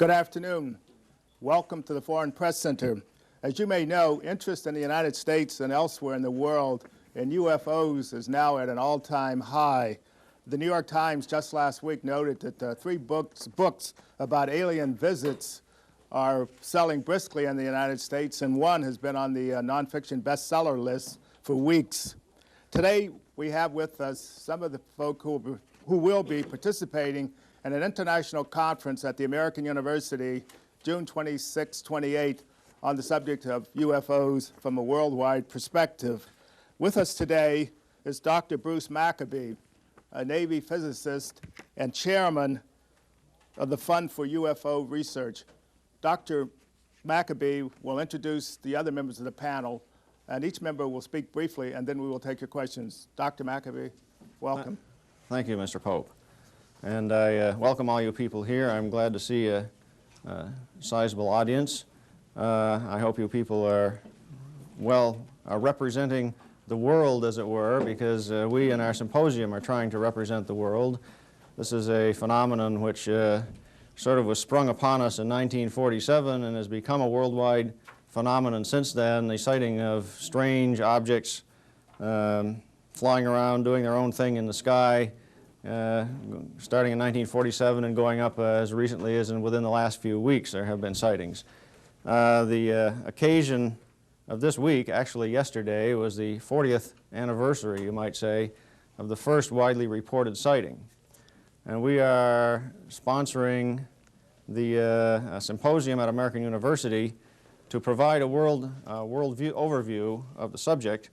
Good afternoon. Welcome to the Foreign Press Center. As you may know, interest in the United States and elsewhere in the world in UFOs is now at an all-time high. The New York Times just last week noted that three books about alien visits are selling briskly in the United States, and one has been on the nonfiction bestseller list for weeks. Today, we have with us some of the folk who will be participating in an international conference at the American University, June 26-28, on the subject of UFOs from a worldwide perspective. With us today is Dr. Bruce Maccabee, a Navy physicist and chairman of the Fund for UFO Research. Dr. Maccabee will introduce the other members of the panel, and each member will speak briefly, and then we will take your questions. Dr. Maccabee, welcome. Thank you, Mr. Pope. And I welcome all you people here. I'm glad to see a sizable audience. I hope you people are representing the world, as it were, because we in our symposium are trying to represent the world. This is a phenomenon which sort of was sprung upon us in 1947 and has become a worldwide phenomenon since then. The sighting of strange objects flying around, doing their own thing in the sky, starting in 1947 and going up as recently as within the last few weeks there have been sightings. The occasion of this week, actually yesterday, was the 40th anniversary, you might say, of the first widely reported sighting. And we are sponsoring the symposium at American University to provide a world overview of the subject.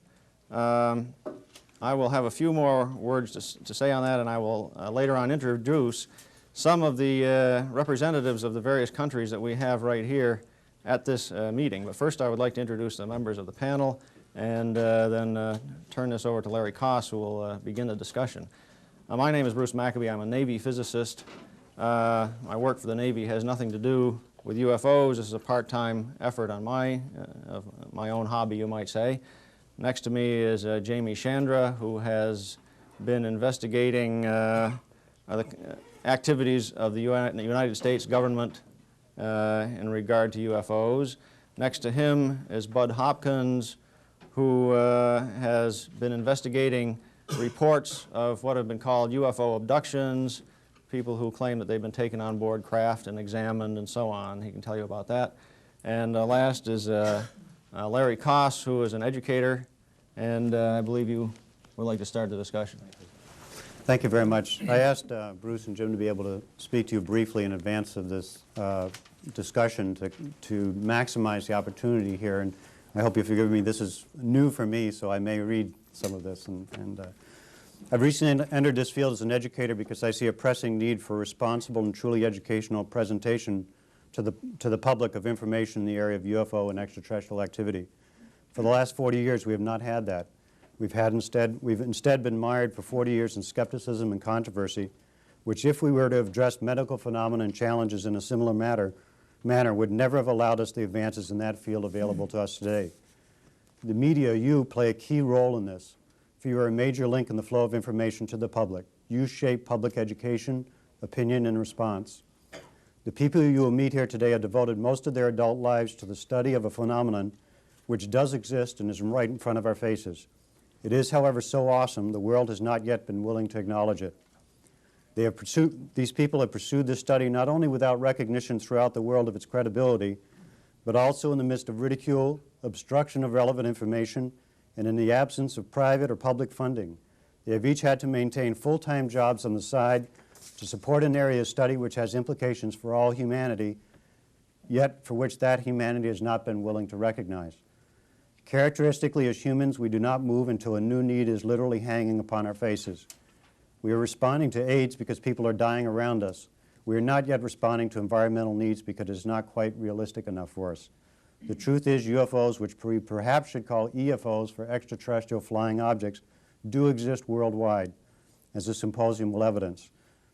I will have a few more words to say on that, and I will later on introduce some of the representatives of the various countries that we have right here at this meeting. But first I would like to introduce the members of the panel and then turn this over to Larry Koss, who will begin the discussion. My name is Bruce Maccabee. I'm a Navy physicist. My work for the Navy has nothing to do with UFOs. This is a part-time effort on my own hobby, you might say. Next to me is Jamie Chandra, who has been investigating the activities of the United States government in regard to UFOs. Next to him is Bud Hopkins, who has been investigating reports of what have been called UFO abductions, people who claim that they've been taken on board craft and examined and so on. He can tell you about that. And last is Larry Koss, who is an educator, and I believe you would like to start the discussion. Thank you very much. I asked Bruce and Jim to be able to speak to you briefly in advance of this discussion to maximize the opportunity here, and I hope you forgive me. This is new for me, so I may read some of this. I've recently entered this field as an educator because I see a pressing need for responsible and truly educational presentation to the public of information in the area of UFO and extraterrestrial activity. For the last 40 years, we have not had that. We've instead been mired for 40 years in skepticism and controversy, which, if we were to have addressed medical phenomena and challenges in a similar manner, would never have allowed us the advances in that field available to us today. The media, you, play a key role in this, for you are a major link in the flow of information to the public. You shape public education, opinion, and response. The people you will meet here today have devoted most of their adult lives to the study of a phenomenon which does exist and is right in front of our faces. It is, however, so awesome the world has not yet been willing to acknowledge it. These people have pursued this study not only without recognition throughout the world of its credibility, but also in the midst of ridicule, obstruction of relevant information, and in the absence of private or public funding. They have each had to maintain full-time jobs on the side to support an area of study which has implications for all humanity, yet for which that humanity has not been willing to recognize. Characteristically, as humans, we do not move until a new need is literally hanging upon our faces. We are responding to AIDS because people are dying around us. We are not yet responding to environmental needs because it is not quite realistic enough for us. The truth is UFOs, which we perhaps should call EFOs for extraterrestrial flying objects, do exist worldwide, as the symposium will evidence.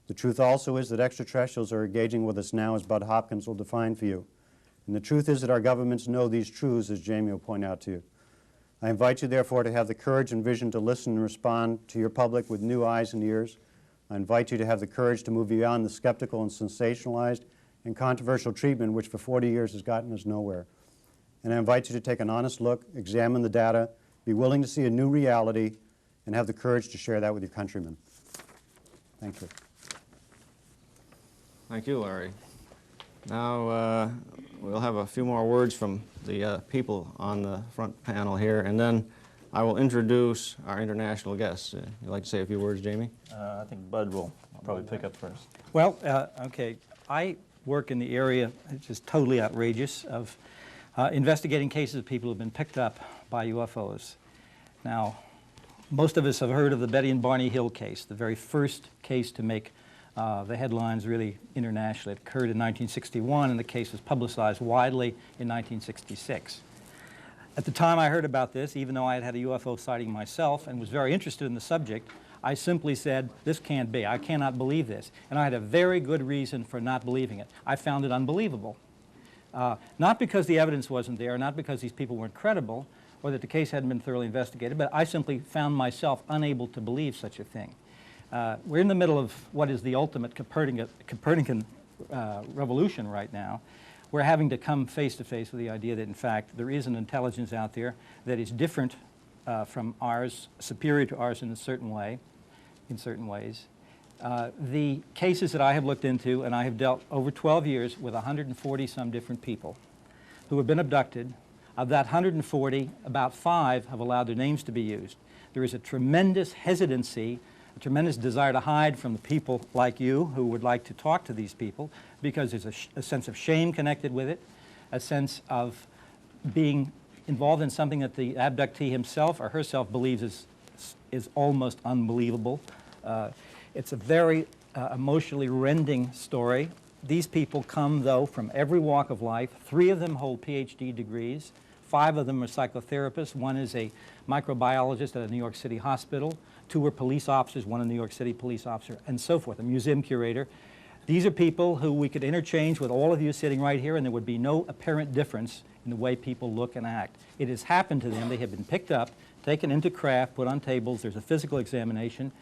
The truth also is that extraterrestrials are engaging with us now, as Bud Hopkins will define for you. And the truth is that our governments know these truths, as Jamie will point out to you. I invite you, therefore, to have the courage and vision to listen and respond to your public with new eyes and ears. I invite you to have the courage to move beyond the skeptical and sensationalized and controversial treatment which for 40 years has gotten us nowhere. And I invite you to take an honest look, examine the data, be willing to see a new reality, and have the courage to share that with your countrymen. Thank you. Thank you, Larry. Now we'll have a few more words from the people on the front panel here, and then I will introduce our international guests. You'd like to say a few words, Jamie? I think Bud will probably pick up first. Well, okay, I work in the area, which is totally outrageous, of investigating cases of people who have been picked up by UFOs. Now, most of us have heard of the Betty and Barney Hill case, the very first case to make the headlines really internationally. It occurred in 1961, and the case was publicized widely in 1966. At the time I heard about this, even though I had had a UFO sighting myself and was very interested in the subject, I simply said, this can't be. I cannot believe this. And I had a very good reason for not believing it. I found it unbelievable. Not because the evidence wasn't there, not because these people weren't credible, or that the case hadn't been thoroughly investigated, but I simply found myself unable to believe such a thing. We're in the middle of what is the ultimate Copernican revolution right now. We're having to come face to face with the idea that, in fact, there is an intelligence out there that is different from ours, superior to ours in a certain way, in certain ways. The cases that I have looked into, and I have dealt over 12 years with 140-some different people who have been abducted. Of that 140, about 5 have allowed their names to be used. There is a tremendous hesitancy, a tremendous desire to hide from the people like you who would like to talk to these people, because there's a sense of shame connected with it, a sense of being involved in something that the abductee himself or herself believes is almost unbelievable. It's a very emotionally rending story. These people come, though, from every walk of life. 3 of them hold PhD degrees. 5 of them are psychotherapists. 1 is a microbiologist at a New York City hospital. 2 are police officers, 1 a New York City police officer, and so forth, a museum curator. These are people who we could interchange with all of you sitting right here, and there would be no apparent difference in the way people look and act. It has happened to them. They have been picked up, taken into craft, put on tables. There's a physical examination.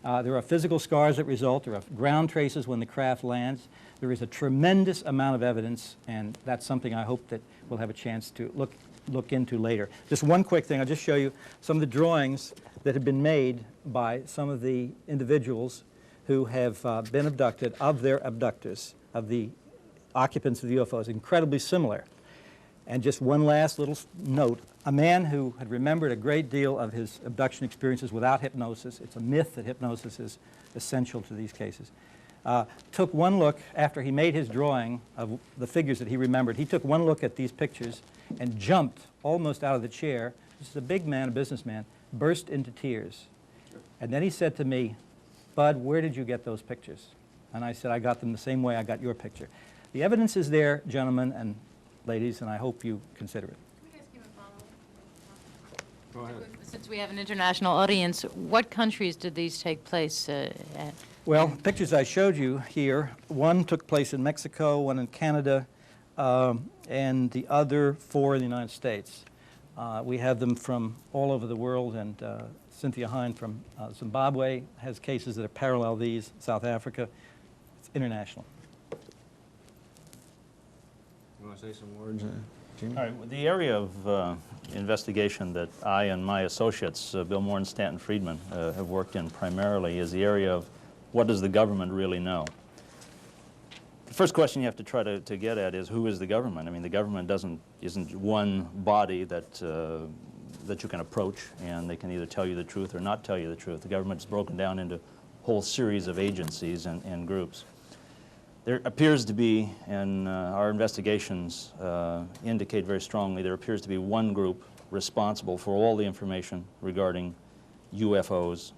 There are physical scars that result. There are ground traces when the craft lands. There is a tremendous amount of evidence, and that's something I hope that we'll have a chance to look into later. Just one quick thing. I'll just show you some of the drawings that have been made by some of the individuals who have been abducted, of their abductors, of the occupants of the UFOs, incredibly similar. And just one last little note. A man who had remembered a great deal of his abduction experiences without hypnosis — it's a myth that hypnosis is essential to these cases — took one look after he made his drawing of the figures that he remembered. He took one look at these pictures and jumped almost out of the chair. This is a big man, a businessman, burst into tears. And then he said to me, "Bud, where did you get those pictures?" And I said, "I got them the same way I got your picture." The evidence is there, gentlemen and ladies, and I hope you consider it. Can we ask you a Go follow-up? ahead. Since we have an international audience, what countries did these take place at? Well, pictures I showed you here, one took place in Mexico, one in Canada, and the other 4 in the United States. We have them from all over the world, and Cynthia Hine from Zimbabwe has cases that are parallel these, South Africa. It's international. You want to say some words, Jimmy? All right, well, the area of investigation that I and my associates, Bill Moore and Stanton Friedman, have worked in primarily is the area of what does the government really know? The first question you have to try to get at is, who is the government? I mean, the government isn't one body that you can approach and they can either tell you the truth or not tell you the truth. The government is broken down into a whole series of agencies and groups. There appears to be, and our investigations indicate very strongly, there appears to be one group responsible for all the information regarding UFOs.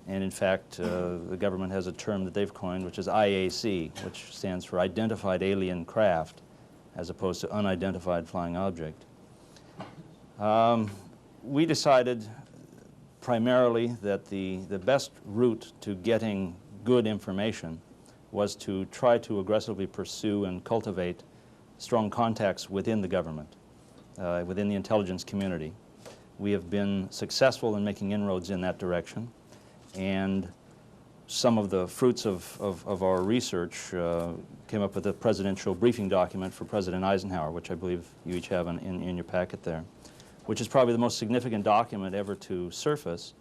And in fact, the government has a term that they've coined, which is IAC, which stands for Identified Alien Craft, as opposed to Unidentified Flying Object. We decided primarily that the best route to getting good information was to try to aggressively pursue and cultivate strong contacts within the government, within the intelligence community. We have been successful in making inroads in that direction, and some of the fruits of our research came up with a presidential briefing document for President Eisenhower, which I believe you each have in your packet there, which is probably the most significant document ever to surface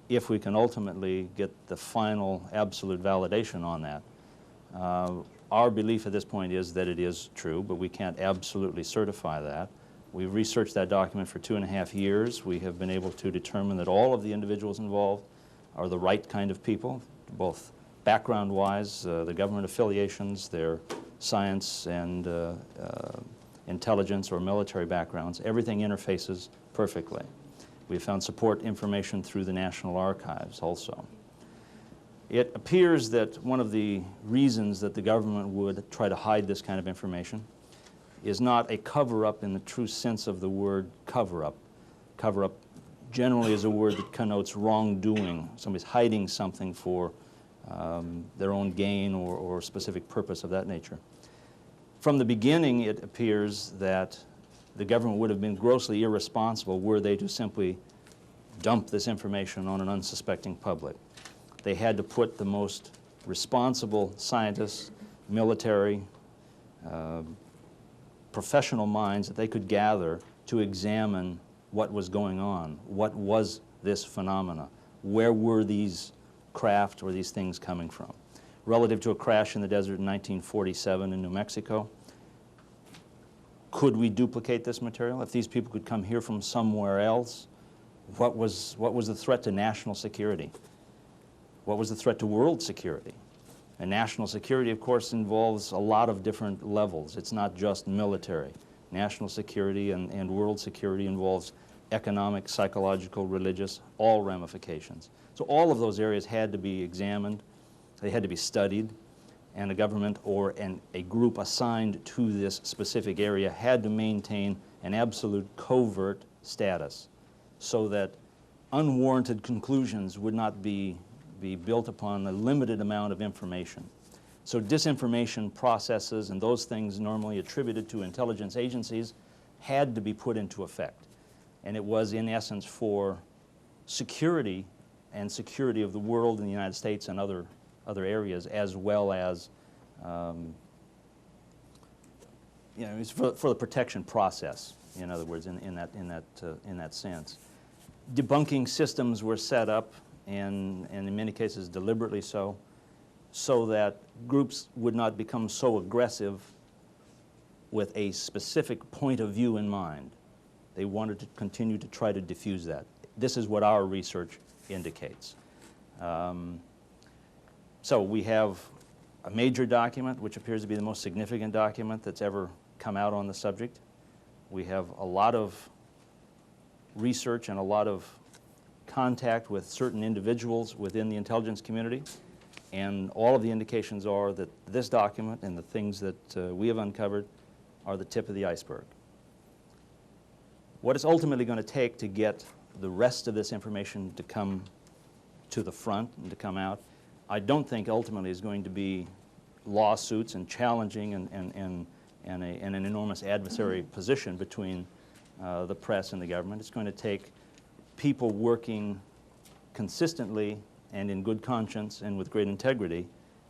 if we can ultimately get the final absolute validation on that. Our belief at this point is that it is true, but we can't absolutely certify that. We've researched that document for 2.5 years. We have been able to determine that all of the individuals involved are the right kind of people, both background-wise, the government affiliations, their science and intelligence or military backgrounds. Everything interfaces perfectly. We found support information through the National Archives also. It appears that one of the reasons that the government would try to hide this kind of information is not a cover-up in the true sense of the word cover-up. Cover-up generally is a word that connotes wrongdoing. Somebody's hiding something for their own gain or specific purpose of that nature. From the beginning, it appears that the government would have been grossly irresponsible were they to simply dump this information on an unsuspecting public. They had to put the most responsible scientists, military, professional minds that they could gather to examine what was going on. What was this phenomena? Where were these craft or these things coming from? Relative to a crash in the desert in 1947 in New Mexico, could we duplicate this material? If these people could come here from somewhere else, what was the threat to national security? What was the threat to world security? And national security, of course, involves a lot of different levels. It's not just military. National security and world security involves economic, psychological, religious, all ramifications. So all of those areas had to be examined, they had to be studied, and a government or a group assigned to this specific area had to maintain an absolute covert status so that unwarranted conclusions would not be built upon a limited amount of information. So disinformation processes and those things normally attributed to intelligence agencies had to be put into effect. And it was, in essence, for security and security of the world in the United States and other areas, as well as it's for the protection process. In other words, in that sense, debunking systems were set up, and in many cases deliberately so that groups would not become so aggressive with a specific point of view in mind. They wanted to continue to try to diffuse that. This is what our research indicates. So we have a major document, which appears to be the most significant document that's ever come out on the subject. We have a lot of research and a lot of contact with certain individuals within the intelligence community, and all of the indications are that this document and the things that we have uncovered are the tip of the iceberg. What it's ultimately going to take to get the rest of this information to come to the front and to come out, I don't think ultimately is going to be lawsuits and challenging and an enormous adversary position between the press and the government. It's going to take people working consistently and in good conscience and with great integrity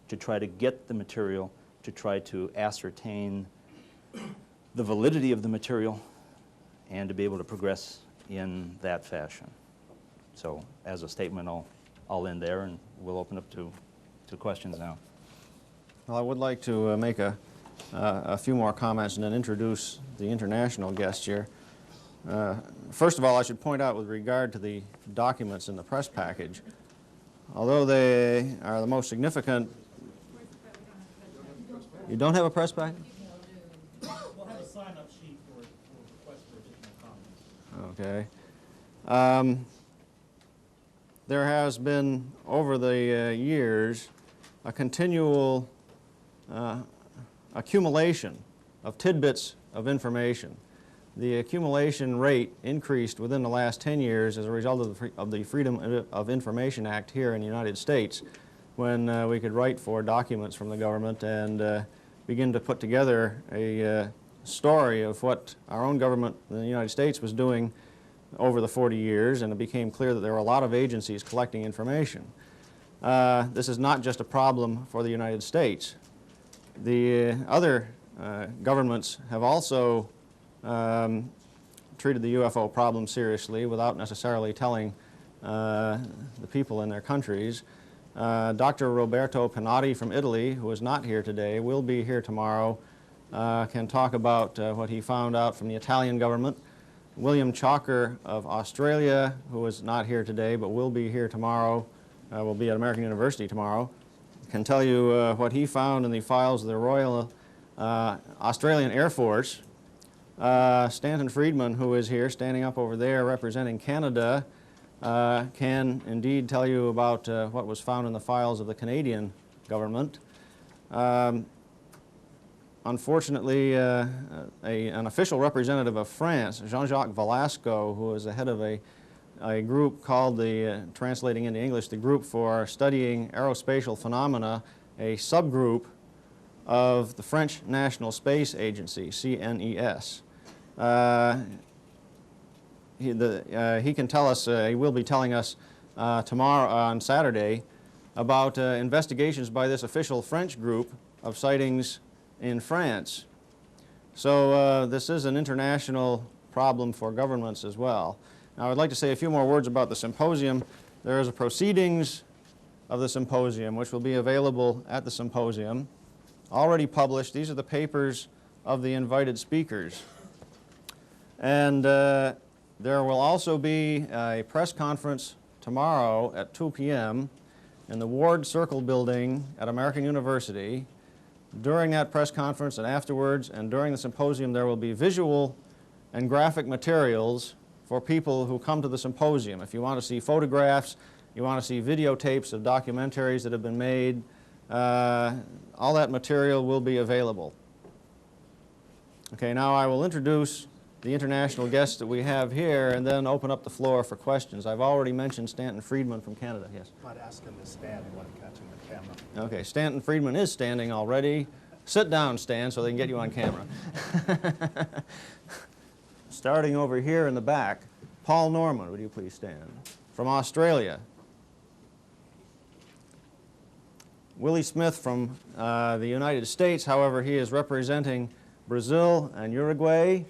to try to get the material, to try to ascertain the validity of the material, and to be able to progress in that fashion. So as a statement, I'll end there, and we'll open up to questions now. Well, I would like to make a few more comments and then introduce the international guest here. First of all, I should point out with regard to the documents in the press package, although they are the most significant. You don't have a press package? We'll have a sign-up sheet for requests for additional comments. Okay. There has been, over the years, a continual accumulation of tidbits of information. The accumulation rate increased within the last 10 years as a result of the Freedom of Information Act here in the United States, when we could write for documents from the government and begin to put together a story of what our own government in the United States was doing over the 40 years, and it became clear that there were a lot of agencies collecting information. This is not just a problem for the United States. The other governments have also treated the UFO problem seriously without necessarily telling the people in their countries. Dr. Roberto Pinotti from Italy, who is not here today, will be here tomorrow, can talk about what he found out from the Italian government. William Chalker of Australia, who is not here today but will be here tomorrow, will be at American University tomorrow, can tell you what he found in the files of the Royal Australian Air Force. Stanton Friedman, who is here, standing up over there representing Canada, can indeed tell you about what was found in the files of the Canadian government. Unfortunately, an official representative of France, Jean-Jacques Velasco, who is the head of a group called translating into English, the Group for Studying Aerospatial Phenomena, a subgroup of the French National Space Agency, CNES. He can tell us, he will be telling us tomorrow, on Saturday, about investigations by this official French group of sightings in France. So this is an international problem for governments as well. Now I'd like to say a few more words about the symposium. There is a proceedings of the symposium which will be available at the symposium, already published. These are the papers of the invited speakers. And there will also be a press conference tomorrow at 2 p.m. in the Ward Circle building at American University. During that press conference and afterwards and during the symposium, there will be visual and graphic materials for people who come to the symposium. If you want to see photographs, you want to see videotapes of documentaries that have been made, all that material will be available. Okay, now I will introduce the international guests that we have here and then open up the floor for questions. I've already mentioned Stanton Friedman from Canada. Yes? Might ask him to stand. I want to catch him on camera. Okay, Stanton Friedman is standing already. Sit down, Stan, so they can get you on camera. Starting over here in the back, Paul Norman, would you please stand? From Australia. Willie Smith from the United States, however, he is representing Brazil and Uruguay.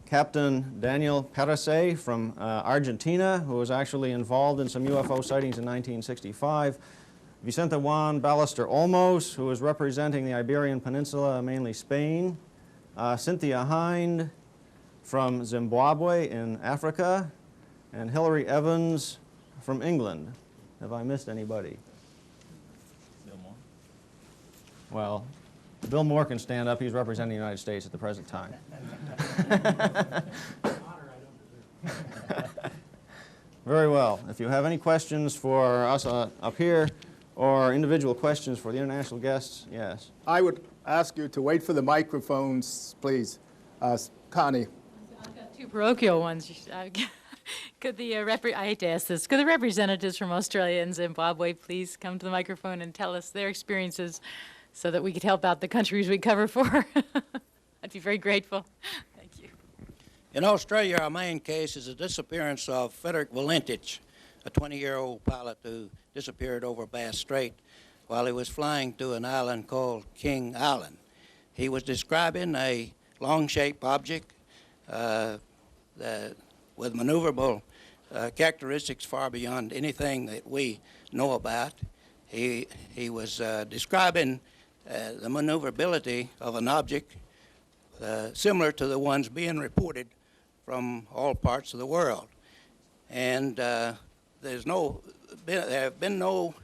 Captain Daniel Perese from Argentina, who was actually involved in some UFO sightings in 1965. Vicente Juan Ballester Olmos, who is representing the Iberian Peninsula, mainly Spain. Cynthia Hind from Zimbabwe in Africa. And Hillary Evans from England. Have I missed anybody? Bill Moore. Well, Bill Moore can stand up. He's representing the United States at the present time. Very well. If you have any questions for us up here or individual questions for the international guests, yes. I would ask you to wait for the microphones, please. Connie. I've got two parochial ones. Could the I hate to ask this. Could the representatives from Australia and Zimbabwe please come to the microphone and tell us their experiences so that we could help out the countries we cover for? I'd be very grateful. Thank you. In Australia, our main case is the disappearance of Frederick Valentich, a 20-year-old pilot who disappeared over Bass Strait while he was flying to an island called King Island. He was describing a long-shaped object with maneuverable characteristics far beyond anything that we know about. He was describing the maneuverability of an object similar to the ones being reported from all parts of the world. And there have been no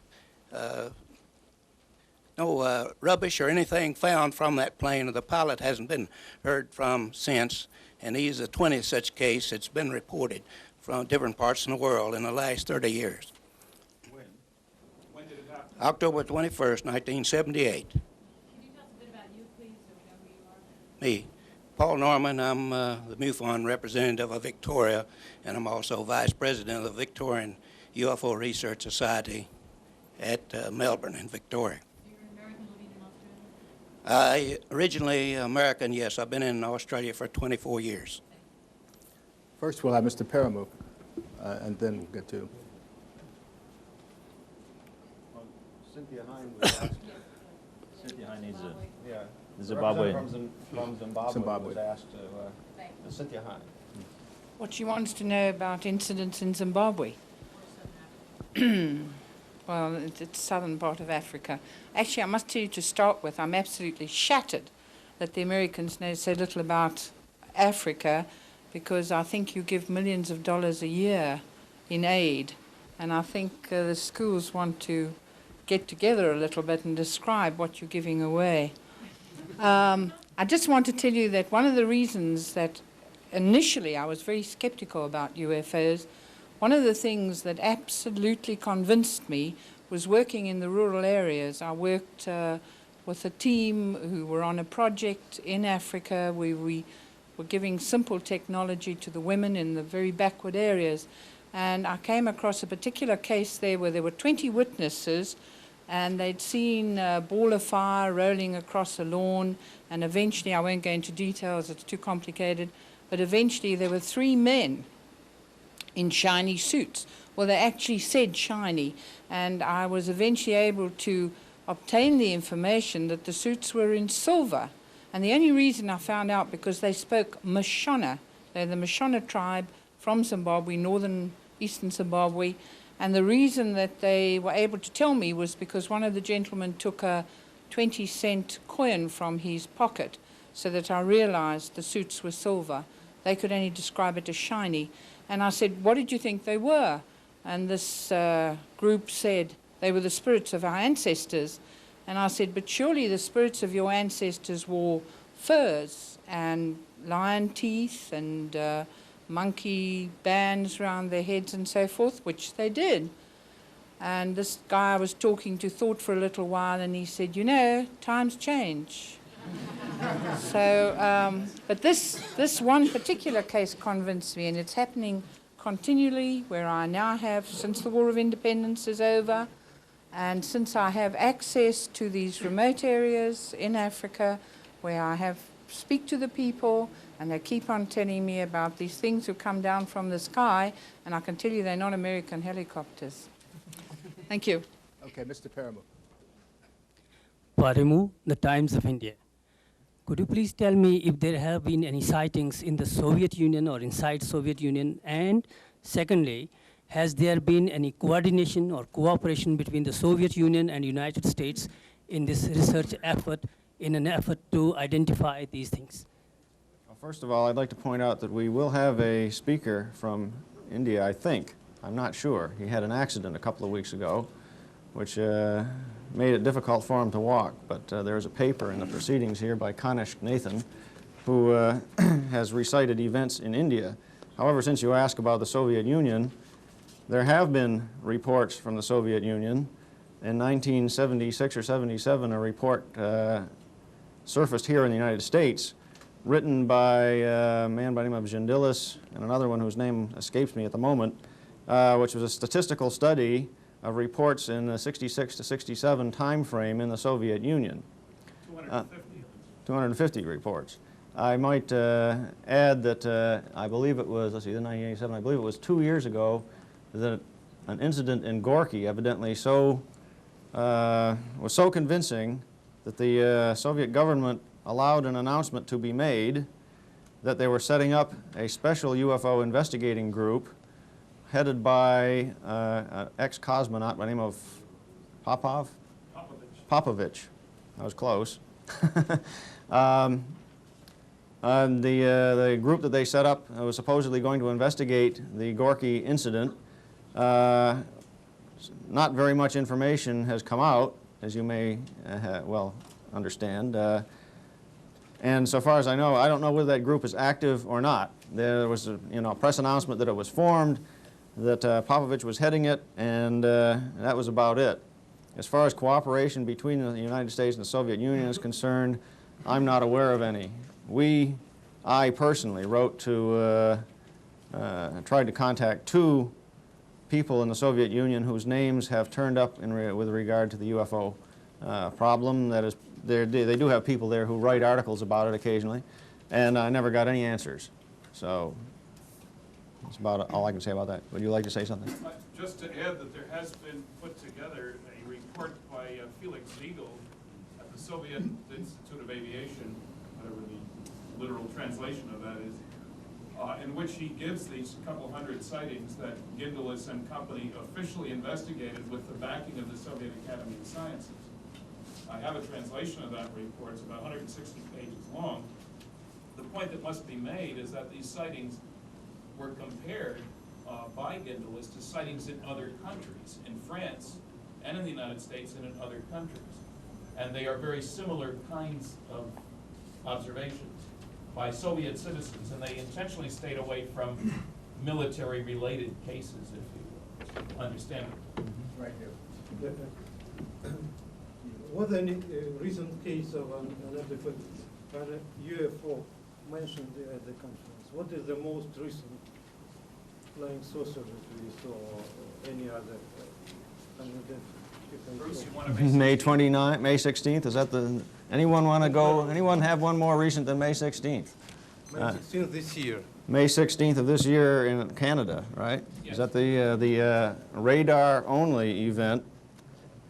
rubbish or anything found from that plane, or the pilot hasn't been heard from since. And he's the 20th such case that's been reported from different parts in the world in the last 30 years. When did it happen? October 21st, 1978. Can you tell us a bit about you, please, so we know who you are? Me, Paul Norman. I'm the MUFON representative of Victoria, and I'm also vice president of the Victorian UFO Research Society at Melbourne in Victoria. You're an American living in Australia? Originally American, yes. I've been in Australia for 24 years. First, we'll have Mr. Paramu, and then we'll get to. Cynthia Hind was asked. Satyahai needs a Yeah. Zimbabwe. From Zimbabwe, Zimbabwe. was asked to sit behind. What she wants to know about incidents in Zimbabwe. Well, it's southern part of Africa. Actually, I must tell you to start with, I'm absolutely shattered that the Americans know so little about Africa, because I think you give millions of dollars a year in aid, and I think the schools want to get together a little bit and describe what you're giving away. I just want to tell you that one of the reasons that initially I was very skeptical about UFOs, one of the things that absolutely convinced me was working in the rural areas. I worked with a team who were on a project in Africa where we were giving simple technology to the women in the very backward areas. And I came across a particular case there where there were 20 witnesses, and they'd seen a ball of fire rolling across a lawn, and eventually, I won't go into details, it's too complicated, but eventually there were 3 men in shiny suits. Well, they actually said shiny, and I was eventually able to obtain the information that the suits were in silver. And the only reason I found out, because they spoke Mashona. They're the Mashona tribe from Zimbabwe, eastern Zimbabwe. And the reason that they were able to tell me was because one of the gentlemen took a 20-cent coin from his pocket, so that I realized the suits were silver. They could only describe it as shiny. And I said, what did you think they were? And this group said, they were the spirits of our ancestors. And I said, but surely the spirits of your ancestors wore furs and lion teeth and monkey bands around their heads and so forth, which they did. And this guy I was talking to thought for a little while, and he said, you know, times change. So, but this one particular case convinced me, and it's happening continually, where I now have, since the War of Independence is over, and since I have access to these remote areas in Africa, where I speak to the people, and they keep on telling me about these things who come down from the sky, and I can tell you they're not American helicopters. Thank you. Okay, Mr. Paramu. Parimu, the Times of India. Could you please tell me if there have been any sightings in the Soviet Union or inside Soviet Union? And secondly, has there been any coordination or cooperation between the Soviet Union and United States in this research effort, in an effort to identify these things? Well, first of all, I'd like to point out that we will have a speaker from India, I think. I'm not sure. He had an accident a couple of weeks ago, which made it difficult for him to walk. But there's a paper in the proceedings here by Kanishk Nathan, who has recited events in India. However, since you ask about the Soviet Union, there have been reports from the Soviet Union. In 1976 or 77, a report surfaced here in the United States, written by a man by the name of Gendilis and another one whose name escapes me at the moment, which was a statistical study of reports in the 66 to 67 time frame in the Soviet Union. 250 reports. I might add that I believe it was, let's see, 1987, I believe it was 2 years ago that an incident in Gorky evidently was so convincing that the Soviet government allowed an announcement to be made that they were setting up a special UFO investigating group headed by an ex-cosmonaut by the name of Popovich. I was close. And the group that they set up was supposedly going to investigate the Gorky incident. Not very much information has come out, as you may well understand. And so far as I know, I don't know whether that group is active or not. There was a press announcement that it was formed, that Popovich was heading it, and that was about it. As far as cooperation between the United States and the Soviet Union is concerned, I'm not aware of any. I personally wrote to, tried to contact 2 people in the Soviet Union whose names have turned up with regard to the UFO problem. That is, they do have people there who write articles about it occasionally, and I never got any answers. So that's about all I can say about that. Would you like to say something? Just to add that there has been put together a report by Felix Siegel at the Soviet Institute of Aviation, whatever the literal translation of that is, in which he gives these couple hundred sightings that Gindelis and company officially investigated with the backing of the Soviet Academy of Sciences. I have a translation of that report. It's about 160 pages long. The point that must be made is that these sightings were compared by Gindelis to sightings in other countries, in France and in the United States and in other countries. And they are very similar kinds of observations by Soviet citizens, and they intentionally stayed away from military-related cases, if you understand it. Right here. Was any recent case of an UFO mentioned at the conference? What is the most recent flying saucer that we saw, or any other Bruce, you want to May 29th, May 16th, is that the, anyone want to go, anyone have one more recent than May 16th? May 16th this year. May 16th of this year in Canada, right? Yes. Is that the radar-only event?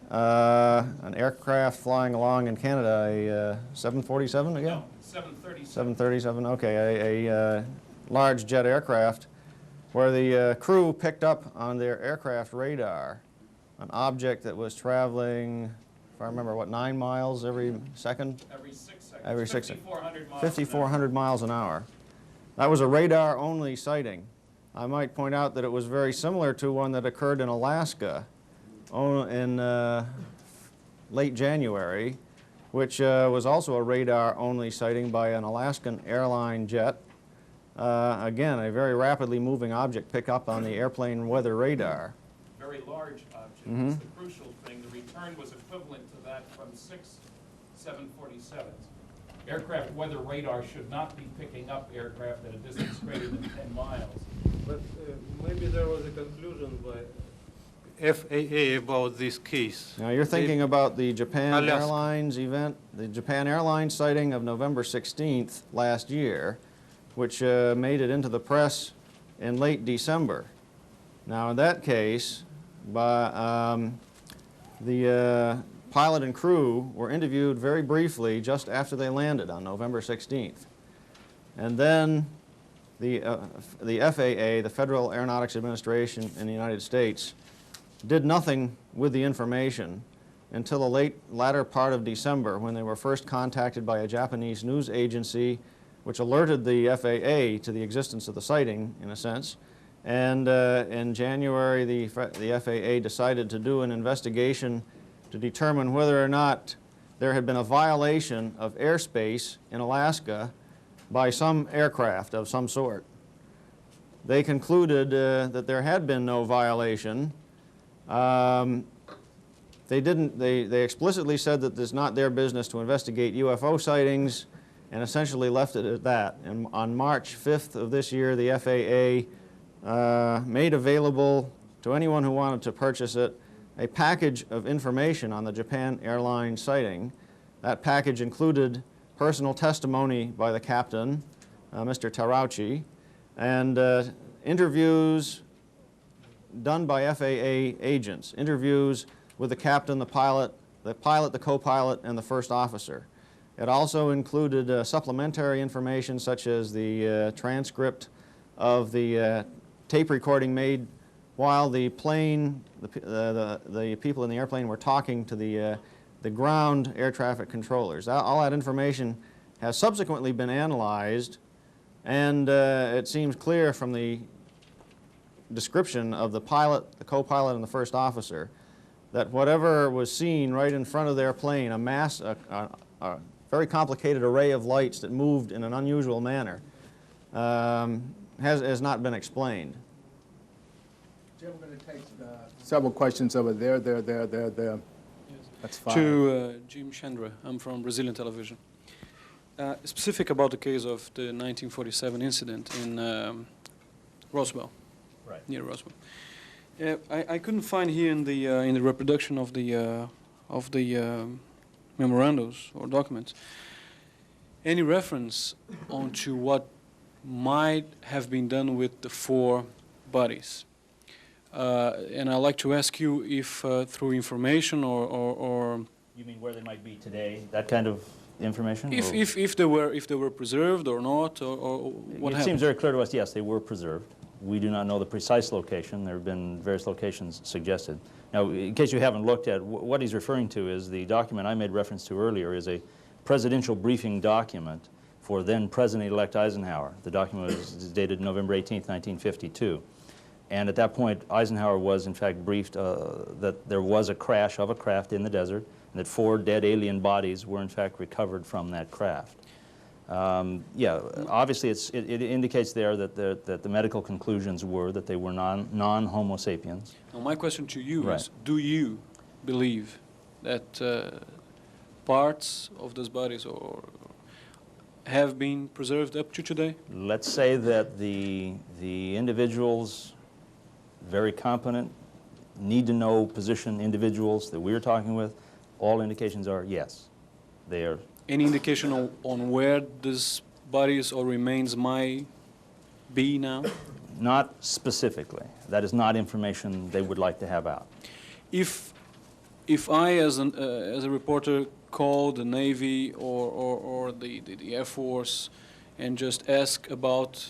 An aircraft flying along in Canada, a 747 again? No, 737. 737, okay, a large jet aircraft where the crew picked up on their aircraft radar an object that was traveling, if I remember, what, 9 miles every second? Every 6 seconds. Every 6 seconds. 5,400 miles. 5,400 miles an hour. That was a radar-only sighting. I might point out that it was very similar to one that occurred in Alaska in late January, which was also a radar-only sighting by an Alaskan airline jet. Again, a very rapidly moving object picked up on the airplane weather radar. Very large object. Mm-hmm. That's the crucial thing. The return was equivalent to that from 6 747s. Aircraft weather radar should not be picking up aircraft at a distance greater than 10 miles. But maybe there was a conclusion by FAA about this case. Now you're thinking about the Japan Alaska. Airlines event, the Japan Airlines sighting of November 16th last year, which made it into the press in late December. Now in that case, the pilot and crew were interviewed very briefly just after they landed on November 16th. And then the FAA, the Federal Aeronautics Administration in the United States, did nothing with the information until the latter part of December, when they were first contacted by a Japanese news agency which alerted the FAA to the existence of the sighting, in a sense. And in January, the FAA decided to do an investigation to determine whether or not there had been a violation of airspace in Alaska by some aircraft of some sort. They concluded that there had been no violation. They explicitly said that it's not their business to investigate UFO sightings, and essentially left it at that. And on March 5th of this year, the FAA made available to anyone who wanted to purchase it a package of information on the Japan Airlines sighting. That package included personal testimony by the captain, Mr. Tarauchi, and interviews done by FAA agents, interviews with the captain, the pilot, the co-pilot, and the first officer. It also included supplementary information such as the transcript of the tape recording made while the plane, the people in the airplane were talking to the ground air traffic controllers. All that information has subsequently been analyzed, and it seems clear from the description of the pilot, the co-pilot, and the first officer that whatever was seen right in front of their plane, a very complicated array of lights that moved in an unusual manner, has not been explained. Jim, we're going to take several questions over there. Yes. That's fine. To Jim Chandra, I'm from Brazilian television. Specific about the case of the 1947 incident in Roswell, right near Roswell. I couldn't find here in the reproduction of the memorandums or documents any reference onto what might have been done with the 4 bodies. And I'd like to ask you if through information or You mean where they might be today? That kind of information? If they were preserved or not, or what happened? It seems very clear to us, yes, they were preserved. We do not know the precise location. There have been various locations suggested. Now, in case you haven't looked at, what he's referring to is the document I made reference to earlier is a presidential briefing document for then President-elect Eisenhower. The document was dated November 18th, 1952. And at that point, Eisenhower was in fact briefed that there was a crash of a craft in the desert, and that 4 dead alien bodies were in fact recovered from that craft. Yeah, obviously it indicates there that the medical conclusions were that they were non-Homo sapiens. Now my question to you Right. is, do you believe that parts of those bodies have been preserved up to today? Let's say that the individuals, very competent, need-to-know position individuals that we're talking with, all indications are yes, they are. Any indication on where these bodies or remains might be now? Not specifically. That is not information they would like to have out. If I, as a reporter, call the Navy or the Air Force and just ask about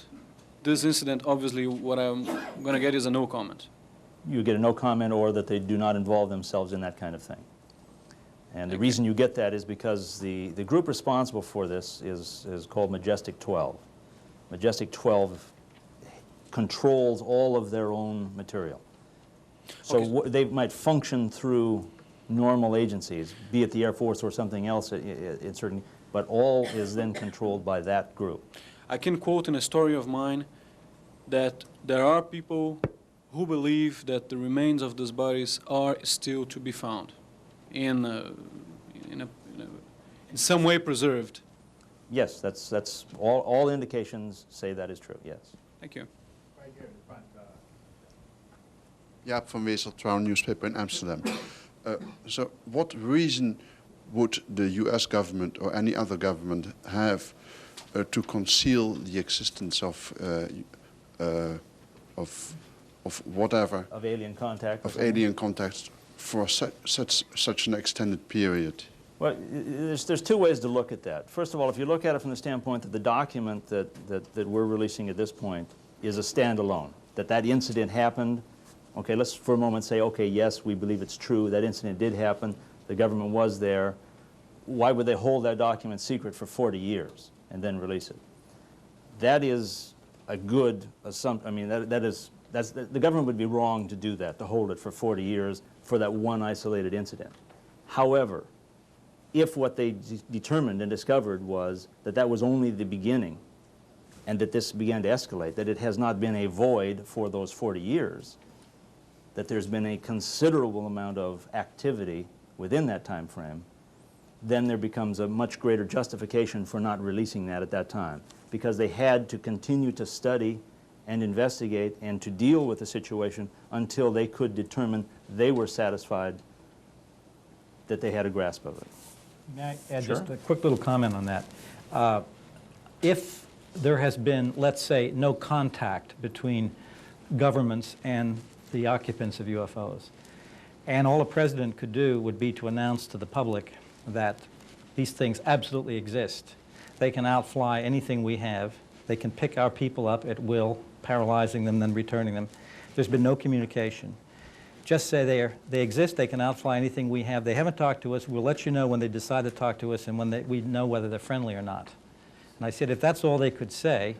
this incident, obviously what I'm going to get is a no comment. You get a no comment, or that they do not involve themselves in that kind of thing. And the reason you get that is because the group responsible for this is called Majestic 12. Majestic 12 controls all of their own material. So they might function through normal agencies, be it the Air Force or something else, in certain, but all is then controlled by that group. I can quote in a story of mine that there are people who believe that the remains of those bodies are still to be found, in some way preserved. Yes, that's all indications say that is true, yes. Thank you. Right here in the front. Jaap van Wezel, Trouw newspaper in Amsterdam. So what reason would the US government or any other government have to conceal the existence of whatever? Of alien contact? Of alien contacts for such an extended period? Well, there's 2 ways to look at that. First of all, if you look at it from the standpoint that the document that we're releasing at this point is a standalone, that incident happened. Okay, let's for a moment say, okay, yes, we believe it's true, that incident did happen, the government was there. Why would they hold that document secret for 40 years and then release it? That is a good assumption. I mean, the government would be wrong to do that, to hold it for 40 years for that one isolated incident. However, if what they determined and discovered was that was only the beginning, and that this began to escalate, that it has not been a void for those 40 years, that there's been a considerable amount of activity within that time frame, then there becomes a much greater justification for not releasing that at that time, because they had to continue to study and investigate and to deal with the situation until they could determine they were satisfied that they had a grasp of it. May I add Sure. just a quick little comment on that? If there has been, let's say, no contact between governments and the occupants of UFOs, and all a president could do would be to announce to the public that these things absolutely exist. They can outfly anything we have. They can pick our people up at will, paralyzing them, then returning them. There's been no communication. Just say they exist, they can outfly anything we have. They haven't talked to us. We'll let you know when they decide to talk to us and when we know whether they're friendly or not. And I said, if that's all they could say,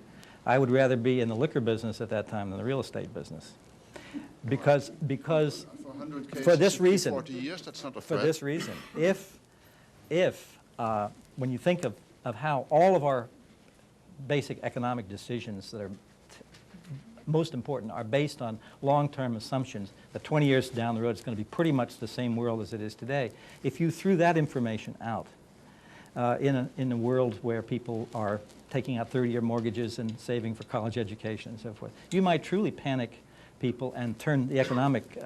I would rather be in the liquor business at that time than the real estate business. Because for this reason, 40 years, that's not a for threat. this reason, if when you think of how all of our basic economic decisions that are most important are based on long-term assumptions that 20 years down the road it's going to be pretty much the same world as it is today. If you threw that information out in a world where people are taking out 30-year mortgages and saving for college education and so forth, you might truly panic people and turn the economic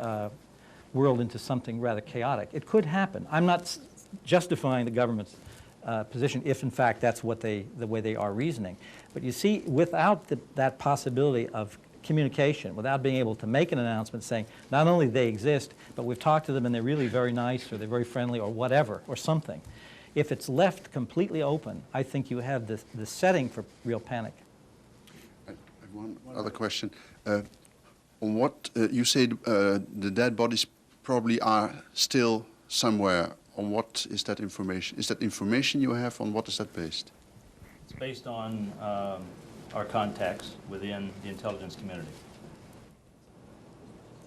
world into something rather chaotic. It could happen. I'm not justifying the government's position if, in fact, that's what the way they are reasoning. But you see, without that possibility of communication, without being able to make an announcement saying, not only they exist, but we've talked to them and they're really very nice, or they're very friendly, or whatever, or something. If it's left completely open, I think you have the setting for real panic. I have one other question. On what you say the dead bodies probably are still somewhere. On what is that information? Is that information you have? On what is that based? It's based on our contacts within the intelligence community.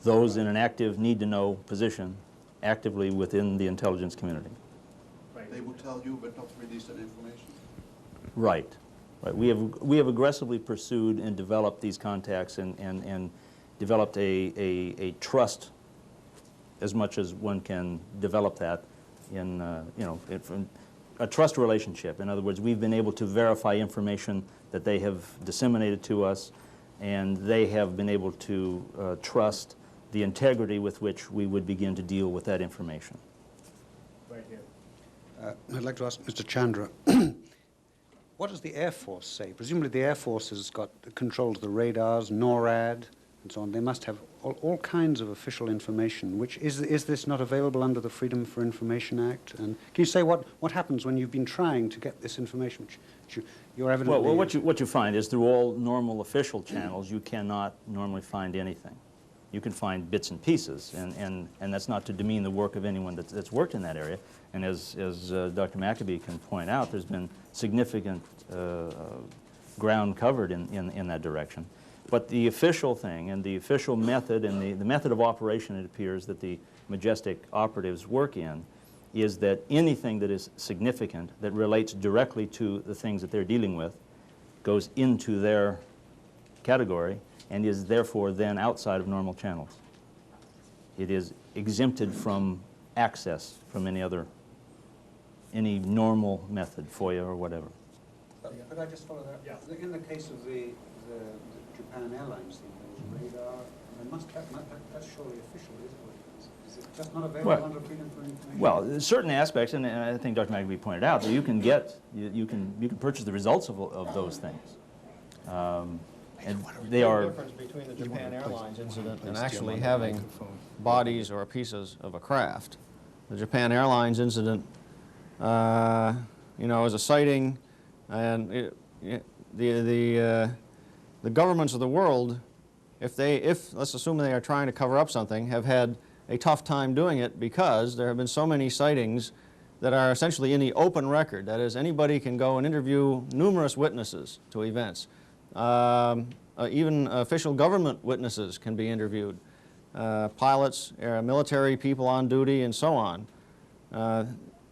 Those in an active need-to-know position actively within the intelligence community. They will tell you but not release that information? Right. Right. We have aggressively pursued and developed these contacts and developed a trust, as much as one can develop that in, you know, a trust relationship. In other words, we've been able to verify information that they have disseminated to us, and they have been able to trust the integrity with which we would begin to deal with that information. Right here. I'd like to ask Mr. Chandra, what does the Air Force say? Presumably the Air Force has got control of the radars, NORAD, and so on. They must have all kinds of official information. Which is this not available under the Freedom for Information Act? And can you say what happens when you've been trying to get this information, which you're evidently... Well, what you find is through all normal official channels, you cannot normally find anything. You can find bits and pieces, and that's not to demean the work of anyone that's worked in that area. And as Dr. McAbee can point out, there's been significant ground covered in that direction. But the official thing and the official method and the method of operation, it appears, that the Majestic operatives work in is that anything that is significant that relates directly to the things that they're dealing with goes into their category and is therefore then outside of normal channels. It is exempted from access from any normal method, FOIA or whatever. Could I just follow that? Yeah. In the case of the Japan Airlines thing, there was radar, that's surely official, isn't it? Is it just not available under Freedom for Information? Well, certain aspects, and I think Dr. McAbee pointed out, that you can purchase the results of those things. And they are... The difference between the Japan Airlines incident and actually having bodies or pieces of a craft. The Japan Airlines incident, you know, is a sighting, and the governments of the world, if let's assume they are trying to cover up something, have had a tough time doing it because there have been so many sightings that are essentially in the open record. That is, anybody can go and interview numerous witnesses to events. Even official government witnesses can be interviewed. Pilots, military people on duty, and so on.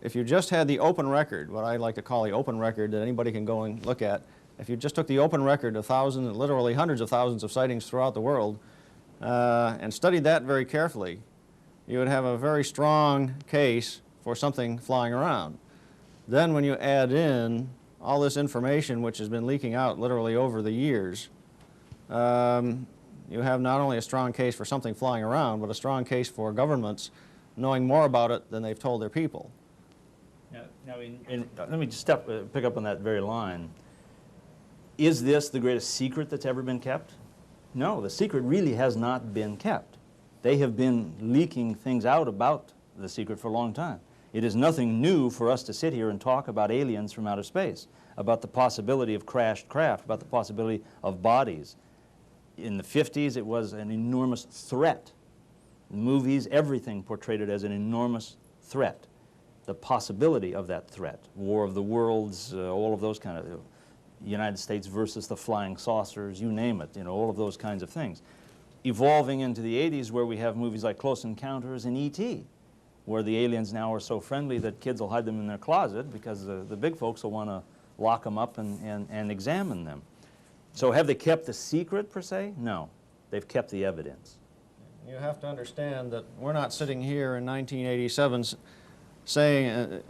If you just had the open record, what I like to call the open record that anybody can go and look at, if you just took the open record of thousands, literally hundreds of thousands of sightings throughout the world, and studied that very carefully, you would have a very strong case for something flying around. Then when you add in all this information which has been leaking out literally over the years, you have not only a strong case for something flying around, but a strong case for governments knowing more about it than they've told their people. Now, let me just pick up on that very line. Is this the greatest secret that's ever been kept? No, the secret really has not been kept. They have been leaking things out about the secret for a long time. It is nothing new for us to sit here and talk about aliens from outer space, about the possibility of crashed craft, about the possibility of bodies. In the 50s, it was an enormous threat. Movies, everything portrayed it as an enormous threat. The possibility of that threat, War of the Worlds, all of those kind of, United States versus the flying saucers, you name it, you know, all of those kinds of things. Evolving into the 80s, where we have movies like Close Encounters and E.T., where the aliens now are so friendly that kids will hide them in their closet because the big folks will want to lock them up and examine them. So have they kept the secret, per se? No. They've kept the evidence. You have to understand that we're not sitting here in 1987 saying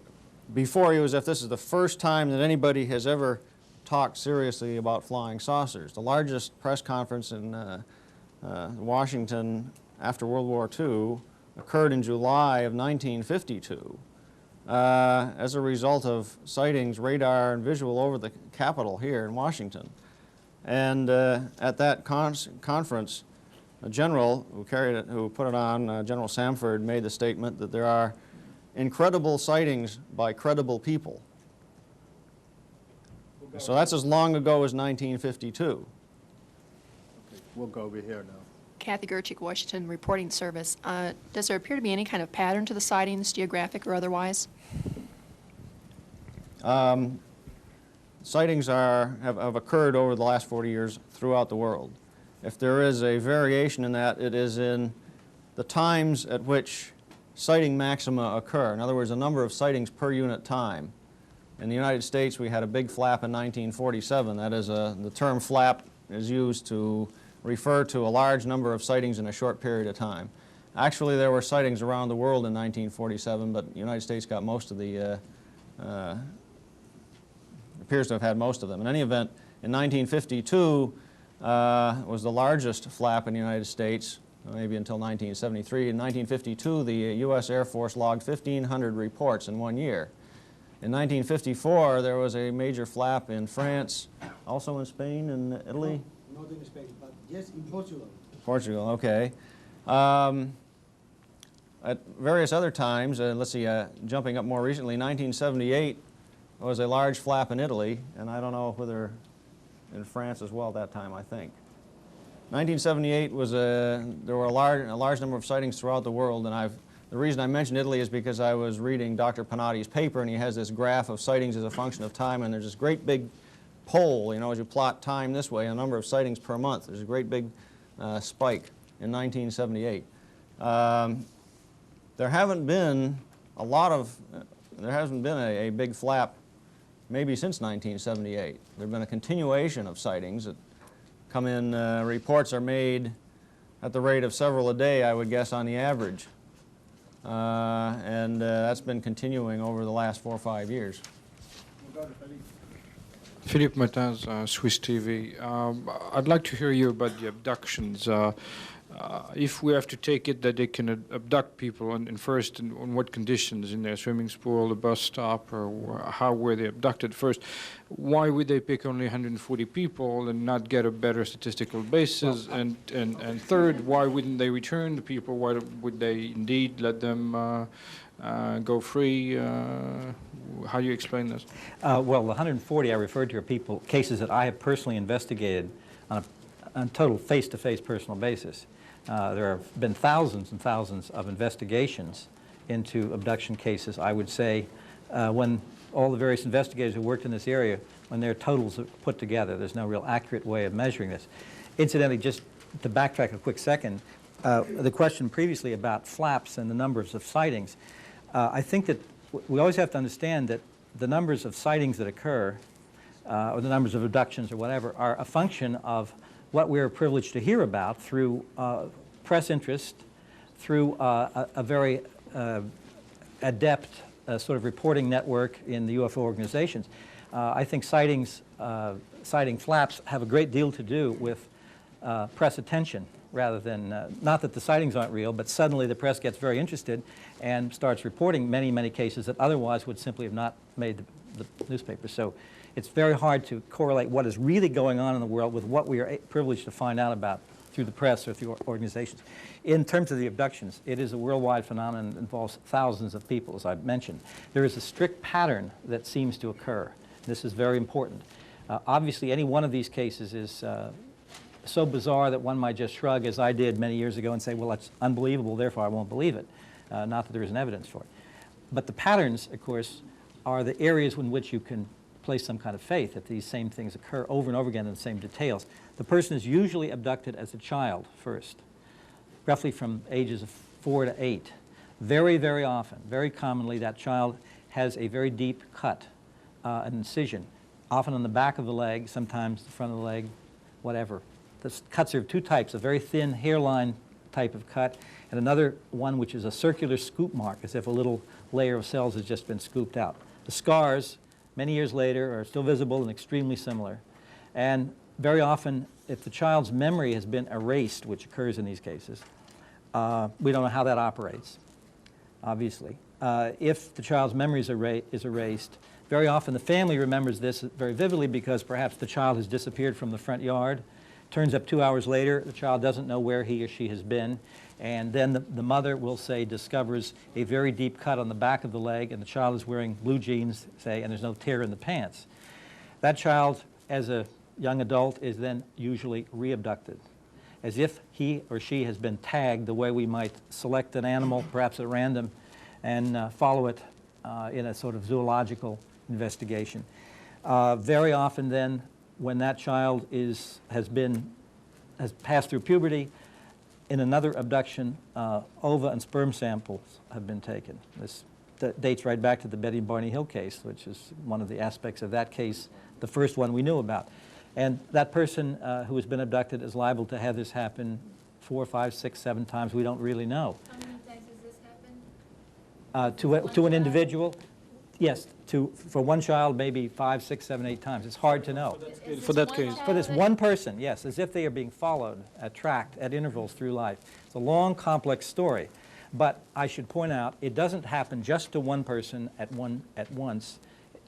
before you as if this is the first time that anybody has ever talked seriously about flying saucers. The largest press conference in Washington after World War II occurred in July of 1952 as a result of sightings, radar and visual over the Capitol here in Washington. And at that conference, a general who put it on, General Samford, made the statement that there are incredible sightings by credible people. So that's as long ago as 1952. Okay, we'll go over here now. Kathy Gerchik, Washington Reporting Service. Does there appear to be any kind of pattern to the sightings, geographic or otherwise? Sightings have occurred over the last 40 years throughout the world. If there is a variation in that, it is in the times at which sighting maxima occur. In other words, the number of sightings per unit time. In the United States, we had a big flap in 1947. That is, the term flap is used to refer to a large number of sightings in a short period of time. Actually, there were sightings around the world in 1947, but the United States got most of the, appears to have had most of them. In any event, in 1952 was the largest flap in the United States, maybe until 1973. In 1952, the U.S. Air Force logged 1,500 reports in 1 year. In 1954, there was a major flap in France, also in Spain and Italy? No, not in Spain, but yes, in Portugal. Portugal, okay. At various other times, let's see, jumping up more recently, 1978 was a large flap in Italy, and I don't know whether in France as well that time, I think. 1978 was there were a large number of sightings throughout the world, and the reason I mentioned Italy is because I was reading Dr. Panatti's paper, and he has this graph of sightings as a function of time, and there's this great big pole, you know, as you plot time this way, a number of sightings per month. There's a great big spike in 1978. There hasn't been a big flap maybe since 1978. There have been a continuation of sightings that come in, reports are made at the rate of several a day, I would guess, on the average. And that's been continuing over the last 4 or 5 years. Philippe Martins, Swiss TV. I'd like to hear you about the abductions. If we have to take it that they can abduct people, and first, on what conditions, in their swimming pool, the bus stop, or how were they abducted first? Why would they pick only 140 people and not get a better statistical basis? And third, why wouldn't they return the people? Why would they indeed let them go free? How do you explain this? Well, the 140 I referred to are cases that I have personally investigated on a total face-to-face personal basis. There have been thousands and thousands of investigations into abduction cases. I would say when all the various investigators who worked in this area, when their totals are put together, there's no real accurate way of measuring this. Incidentally, just to backtrack a quick second, the question previously about flaps and the numbers of sightings, I think that we always have to understand that the numbers of sightings that occur, or the numbers of abductions or whatever, are a function of what we're privileged to hear about through press interest, through a very adept sort of reporting network in the UFO organizations. I think citing flaps have a great deal to do with press attention, rather than, not that the sightings aren't real, but suddenly the press gets very interested and starts reporting many, many cases that otherwise would simply have not made the newspaper. So it's very hard to correlate what is really going on in the world with what we are privileged to find out about through the press or through organizations. In terms of the abductions, it is a worldwide phenomenon that involves thousands of people, as I've mentioned. There is a strict pattern that seems to occur. This is very important. Obviously, any one of these cases is so bizarre that one might just shrug, as I did many years ago, and say, well, that's unbelievable, therefore I won't believe it. Not that there isn't evidence for it. But the patterns, of course, are the areas in which you can place some kind of faith that these same things occur over and over again in the same details. The person is usually abducted as a child first, roughly from ages of 4 to 8. Very, very often, very commonly, that child has a very deep cut, an incision, often on the back of the leg, sometimes the front of the leg, whatever. The cuts are of two types, a very thin hairline type of cut, and another one which is a circular scoop mark, as if a little layer of cells has just been scooped out. The scars, many years later, are still visible and extremely similar. And very often, if the child's memory has been erased, which occurs in these cases, we don't know how that operates, obviously. If the child's memory is erased, Very often the family remembers this very vividly because perhaps the child has disappeared from the front yard. Turns up 2 hours later, the child doesn't know where he or she has been. And then the mother will say discovers a very deep cut on the back of the leg, and the child is wearing blue jeans, say, and there's no tear in the pants. That child, as a young adult, is then usually re-abducted, as if he or she has been tagged the way we might select an animal, perhaps at random, and follow it in a sort of zoological investigation. Very often then, when that child has passed through puberty, in another abduction, ova and sperm samples have been taken. This dates right back to the Betty and Barney Hill case, which is one of the aspects of that case, the first one we knew about. And that person who has been abducted is liable to have this happen 4, 5, 6, 7 times. We don't really know. How many times has this happened? To an individual, yes. For one child, maybe 5, 6, 7, 8 times. It's hard to know. For that case. For this one person, yes, as if they are being followed, tracked at intervals through life. It's a long, complex story. But I should point out, it doesn't happen just to one person at once.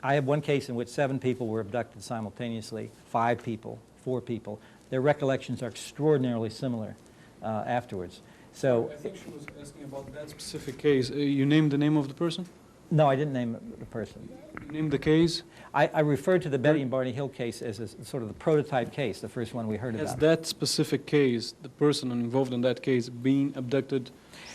I have one case in which 7 people were abducted simultaneously, 5 people, 4 people. Their recollections are extraordinarily similar afterwards. So I think she was asking about that specific case. You named the name of the person? no, I didn't name the person. You named the case? I referred to the Betty and Barney Hill case as sort of the prototype case, the first one we heard Has about. that specific case, the person involved in that case, been abducted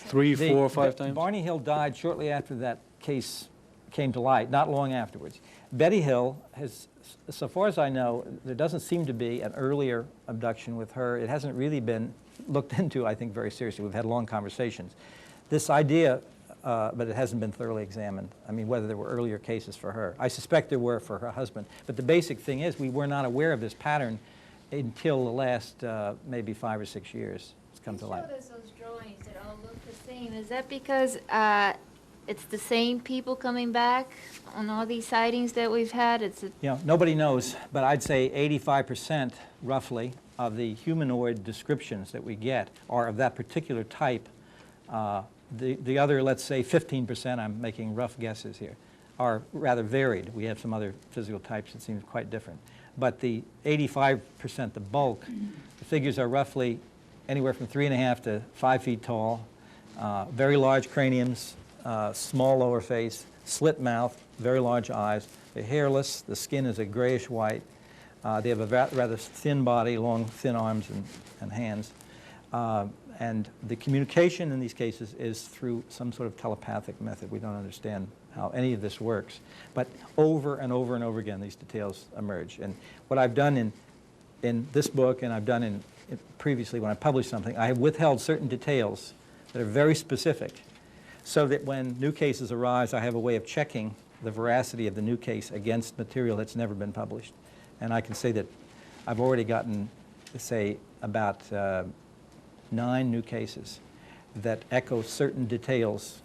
3, 4, 5 times? Barney Hill died shortly after that case came to light, not long afterwards. Betty Hill has, so far as I know, there doesn't seem to be an earlier abduction with her. It hasn't really been looked into, I think, very seriously. We've had long conversations. This idea, but it hasn't been thoroughly examined. I mean, whether there were earlier cases for her. I suspect there were for her husband. But the basic thing is we were not aware of this pattern until the last maybe 5 or 6 years. It's come to light. You showed us those drawings that all look the same. Is that because it's the same people coming back on all these sightings that we've had? Nobody knows, but I'd say 85% roughly of the humanoid descriptions that we get are of that particular type. The other, let's say 15%, I'm making rough guesses here, are rather varied. We have some other physical types that seem quite different. But the 85%, the bulk, the figures are roughly anywhere from 3.5 to 5 feet tall, very large craniums, small lower face, slit mouth, very large eyes. They're hairless. The skin is a grayish white. They have a rather thin body, long, thin arms and hands. And the communication in these cases is through some sort of telepathic method. We don't understand how any of this works. But over and over and over again, these details emerge. And what I've done in this book, and I've done previously when I published something, I have withheld certain details that are very specific, so that when new cases arise, I have a way of checking the veracity of the new case against material that's never been published. And I can say that I've already gotten, say, about 9 new cases that echo certain details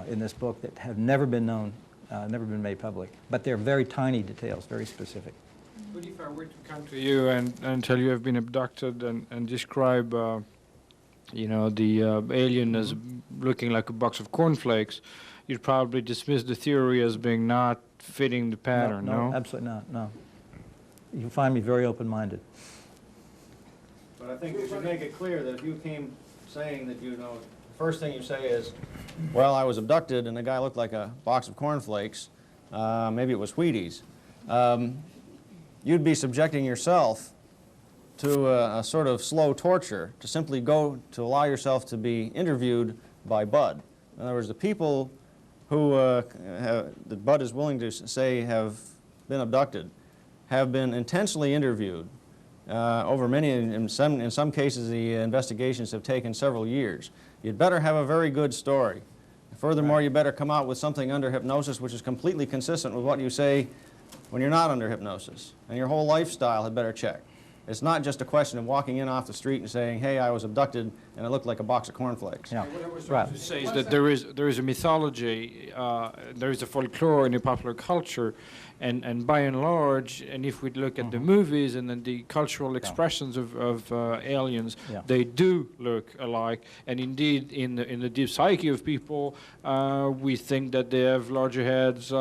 in this book that have never been known, never been made public. But they're very tiny details, very specific. But if I were to come to you and tell you have been abducted and describe the alien as looking like a box of cornflakes, you'd probably dismiss the theory as being not fitting the pattern, no? No, absolutely not, no. You find me very open-minded. But I think we should make it clear that if you came saying that the first thing you say is, well, I was abducted and the guy looked like a box of cornflakes, maybe it was Wheaties, you'd be subjecting yourself to a sort of slow torture to simply go to allow yourself to be interviewed by Bud. In other words, the people who that Bud is willing to say have been abducted have been intensely interviewed over many, in some cases the investigations have taken several years. You'd better have a very good story. Furthermore, you better come out with something under hypnosis which is completely consistent with what you say when you're not under hypnosis. And your whole lifestyle had better check. It's not just a question of walking in off the street and saying, hey, I was abducted and I looked like a box of cornflakes. Yeah. What I was trying to say is that there is a mythology, there is a folklore in the popular culture And by and large, and if we look at the movies and then the cultural expressions of aliens, they do look alike. And indeed, in the deep psyche of people, we think that they have larger heads,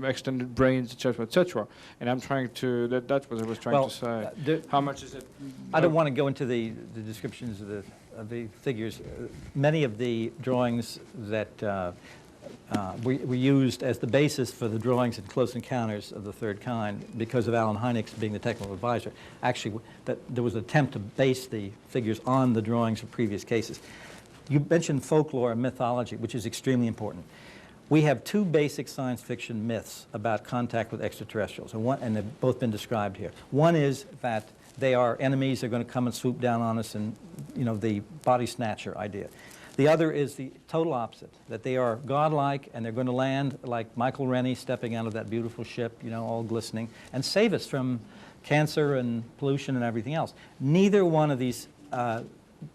extended brains, etc., etc. And I'm trying to, that's what I was trying to say. How much is it? I don't want to go into the descriptions of the figures. Many of the drawings that were used as the basis for the drawings in Close Encounters of the Third Kind, because of Alan Hynek's being the technical advisor. Actually, there was an attempt to base the figures on the drawings of previous cases. You mentioned folklore and mythology, which is extremely important. We have two basic science fiction myths about contact with extraterrestrials, and they've both been described here. One is that they are enemies, they're going to come and swoop down on us, and the body snatcher idea. The other is the total opposite, that they are godlike and they're going to land like Michael Rennie stepping out of that beautiful ship, all glistening, and save us from cancer and pollution and everything else. Neither one of these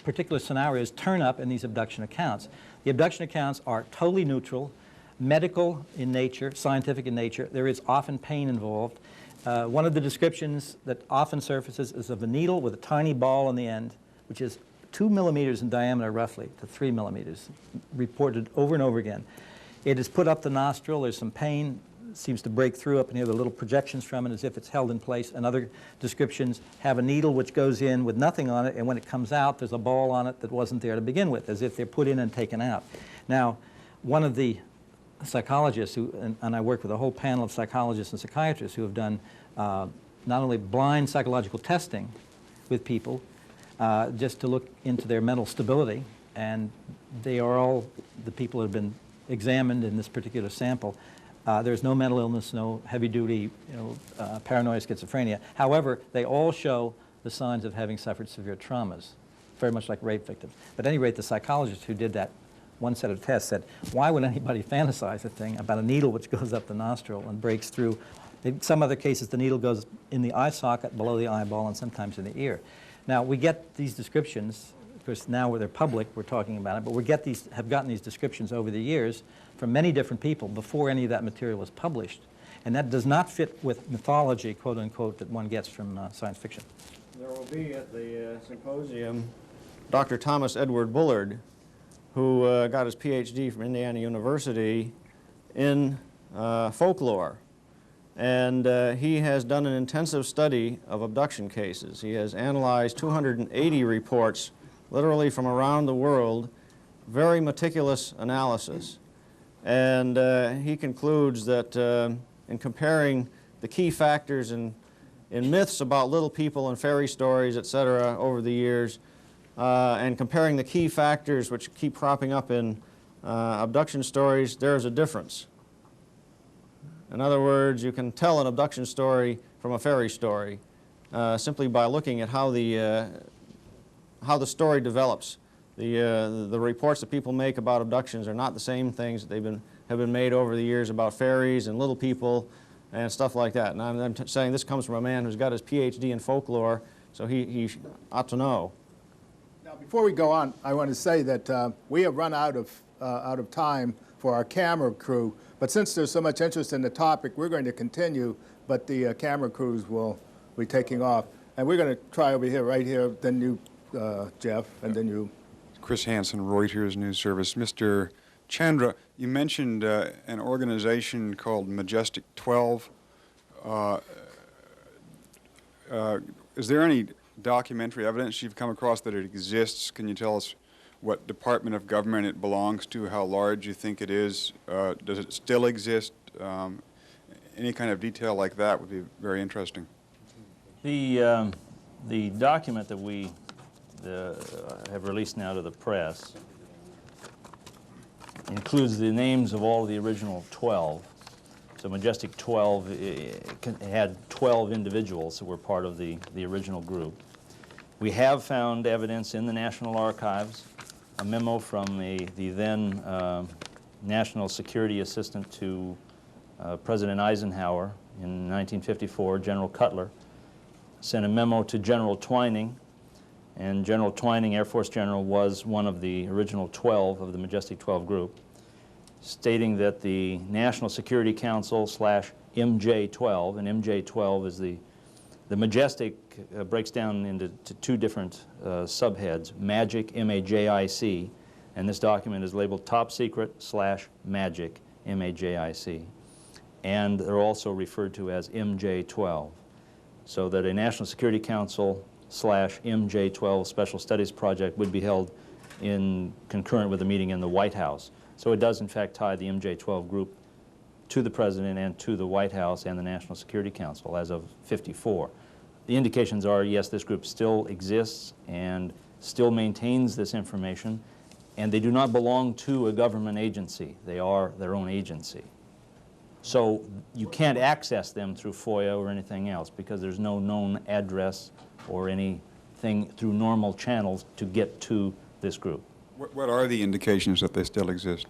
particular scenarios turn up in these abduction accounts. The abduction accounts are totally neutral, medical in nature, scientific in nature. There is often pain involved. One of the descriptions that often surfaces is of a needle with a tiny ball on the end, which is 2 millimeters in diameter roughly to 3 millimeters, reported over and over again. It is put up the nostril, there's some pain, seems to break through up in here, the little projections from it as if it's held in place, and other descriptions have a needle which goes in with nothing on it, and when it comes out there's a ball on it that wasn't there to begin with, as if they're put in and taken out. Now, one of the psychologists, and I work with a whole panel of psychologists and psychiatrists who have done not only blind psychological testing with people, just to look into their mental stability, and they are all the people who have been examined in this particular sample. There's no mental illness, no heavy-duty, paranoia, schizophrenia. However, they all show the signs of having suffered severe traumas, very much like rape victims. But at any rate, the psychologist who did that one set of tests said, why would anybody fantasize a thing about a needle which goes up the nostril and breaks through? In some other cases, the needle goes in the eye socket, below the eyeball, and sometimes in the ear. Now, we get these descriptions, of course, now where they're public, we're talking about it, but we have gotten these descriptions over the years from many different people before any of that material was published. And that does not fit with mythology, quote unquote, that one gets from science fiction. There will be at the symposium Dr. Thomas Edward Bullard, who got his PhD from Indiana University in folklore. And he has done an intensive study of abduction cases. He has analyzed 280 reports, literally from around the world, very meticulous analysis. And he concludes that in comparing the key factors in myths about little people and fairy stories, etc., over the years, and comparing the key factors which keep cropping up in abduction stories, there's a difference. In other words, you can tell an abduction story from a fairy story simply by looking at how the story develops. The reports that people make about abductions are not the same things that have been made over the years about fairies and little people and stuff like that. And I'm saying this comes from a man who's got his PhD in folklore, so he ought to know. Now, before we go on, I want to say that we have run out of time for our camera crew. But since there's so much interest in the topic, we're going to continue, but the camera crews will be taking off. And we're going to try over here, right here, then you, Jeff, and then you. Chris Hansen, Reuters News Service. Mr. Chandra, you mentioned an organization called Majestic 12. Is there any documentary evidence you've come across that it exists? Can you tell us what department of government it belongs to, how large you think it is? Does it still exist? Any kind of detail like that would be very interesting. The document that we have released now to the press includes the names of all of the original 12. So Majestic 12 had 12 individuals who were part of the original group. We have found evidence in the National Archives, a memo from the then National Security Assistant to President Eisenhower in 1954, General Cutler, sent a memo to General Twining, and General Twining, Air Force General, was one of the original 12 of the Majestic 12 group, stating that the National Security Council / MJ12, and MJ12 is the Majestic breaks down into two different subheads, MAGIC, M-A-J-I-C, and this document is labeled Top Secret / MAGIC, M-A-J-I-C. And they're also referred to as MJ12, so that a National Security Council / MJ12 Special Studies Project would be held in concurrent with a meeting in the White House. So it does in fact tie the MJ12 group to the President and to the White House and the National Security Council as of '54. The indications are, yes, this group still exists and still maintains this information, and they do not belong to a government agency. They are their own agency. So you can't access them through FOIA or anything else because there's no known address or anything through normal channels to get to this group. What are the indications that they still exist?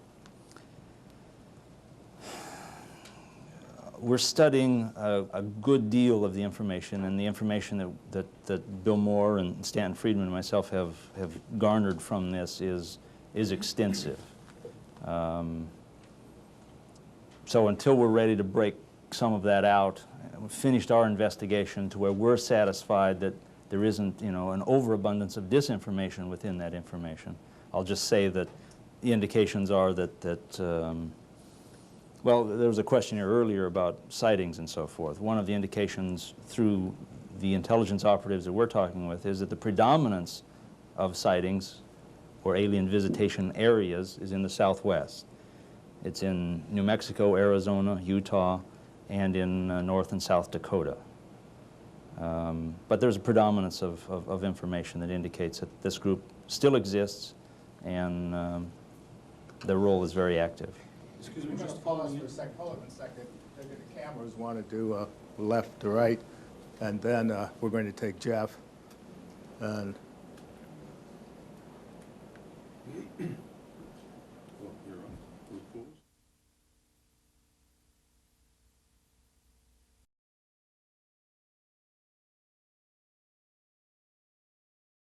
We're studying a good deal of the information, and the information that Bill Moore and Stanton Friedman and myself have garnered from this is extensive. So until we're ready to break some of that out, we've finished our investigation to where we're satisfied that there isn't, an overabundance of disinformation within that information. I'll just say that the indications are well, there was a question here earlier about sightings and so forth. One of the indications through the intelligence operatives that we're talking with is that the predominance of sightings or alien visitation areas is in the Southwest. It's in New Mexico, Arizona, Utah, and in North and South Dakota. But there's a predominance of information that indicates that this group still exists and their role is very active. Excuse me, just pause for a second. Hold on a second. Maybe the cameras want to do left to right, and then we're going to take Jeff. And